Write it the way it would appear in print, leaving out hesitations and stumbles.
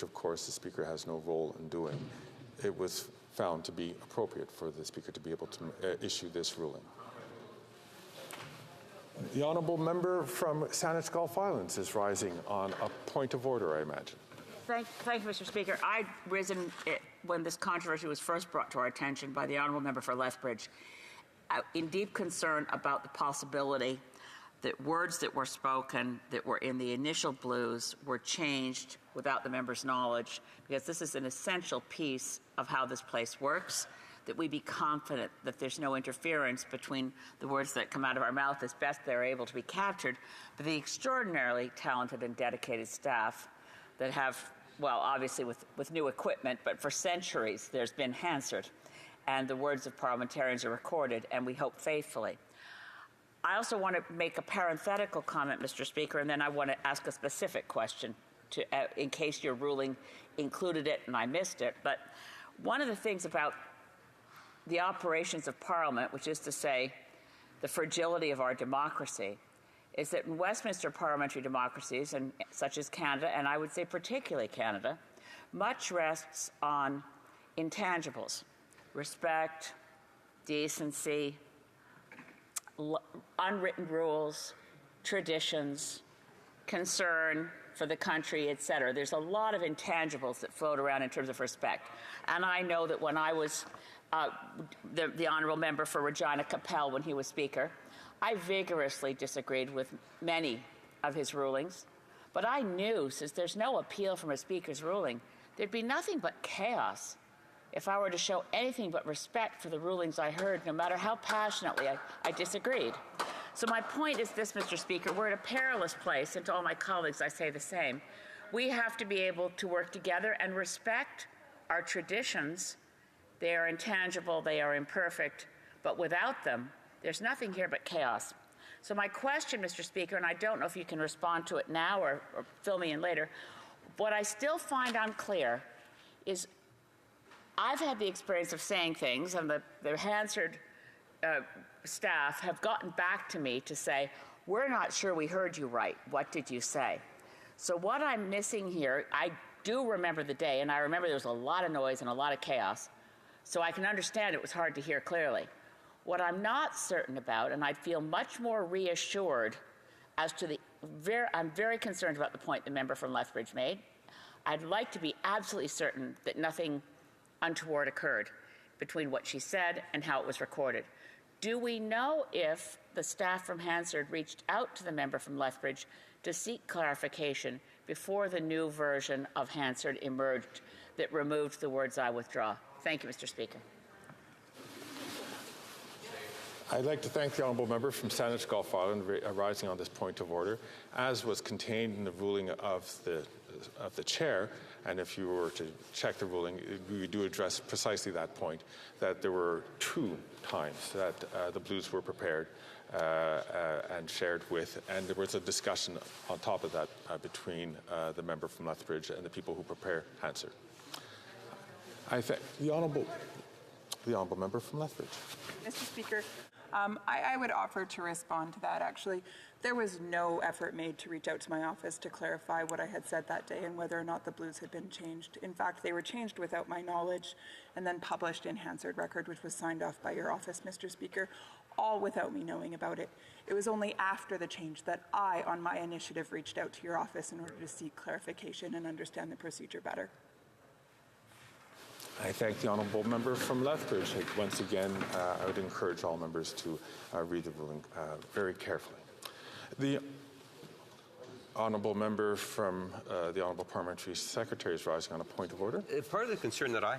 of course the Speaker has no role in doing, it was found to be appropriate for the Speaker to be able to issue this ruling. The honourable member from Saanich Gulf Islands is rising on a point of order, I imagine. Thank you, Mr. Speaker. I'd risen when this controversy was first brought to our attention by the honourable member for Lethbridge, in deep concern about the possibility that words that were spoken that were in the initial blues were changed without the member's knowledge, because this is an essential piece of how this place works, that we be confident that there's no interference between the words that come out of our mouth as best they're able to be captured, but the extraordinarily talented and dedicated staff that have, well, obviously with new equipment, but for centuries there's been Hansard, and the words of parliamentarians are recorded, and we hope faithfully. I also want to make a parenthetical comment, Mr. Speaker, and then I want to ask a specific question in case your ruling included it and I missed it. But one of the things about the operations of Parliament, which is to say the fragility of our democracy, is that in Westminster parliamentary democracies, and such as Canada, and I would say particularly Canada, much rests on intangibles: respect, decency, unwritten rules, traditions, concern for the country, etc. There's a lot of intangibles that float around in terms of respect. And I know that when I was the honourable member for Regina Qu'Appelle, when he was Speaker, I vigorously disagreed with many of his rulings. But I knew, since there's no appeal from a Speaker's ruling, there'd be nothing but chaos if I were to show anything but respect for the rulings I heard, no matter how passionately I disagreed. So my point is this, Mr. Speaker: we're at a perilous place, and to all my colleagues I say the same. We have to be able to work together and respect our traditions. They are intangible, they are imperfect, but without them, there's nothing here but chaos. So my question, Mr. Speaker, and I don't know if you can respond to it now or fill me in later, what I still find unclear is I've had the experience of saying things, and the Hansard staff have gotten back to me to say, we're not sure we heard you right. What did you say? So what I'm missing here, I do remember the day, and I remember there was a lot of noise and a lot of chaos, so I can understand it was hard to hear clearly. What I'm not certain about, and I'd feel much more reassured as to I'm very concerned about the point the member from Lethbridge made. I'd like to be absolutely certain that nothing untoward occurred between what she said and how it was recorded. Do we know if the staff from Hansard reached out to the member from Lethbridge to seek clarification before the new version of Hansard emerged that removed the words "I withdraw"? Thank you, Mr. Speaker. I'd like to thank the honourable member from Saanich Gulf Island rising on this point of order. As was contained in the ruling of the chair, and if you were to check the ruling, we do address precisely that point, that there were 2 times that the blues were prepared and shared with, and there was a discussion on top of that between the member from Lethbridge and the people who prepare Hansard. I thank the honourable member from Lethbridge. Mr. Speaker, I would offer to respond to that, actually. There was no effort made to reach out to my office to clarify what I had said that day and whether or not the blues had been changed. In fact, they were changed without my knowledge and then published in Hansard Record, which was signed off by your office, Mr. Speaker, all without me knowing about it. It was only after the change that I, on my initiative, reached out to your office in order to seek clarification and understand the procedure better. I thank the honourable member from Lethbridge. Once again, I would encourage all members to read the ruling very carefully. The honourable member from the honourable parliamentary secretary is rising on a point of order. Part of the concern that I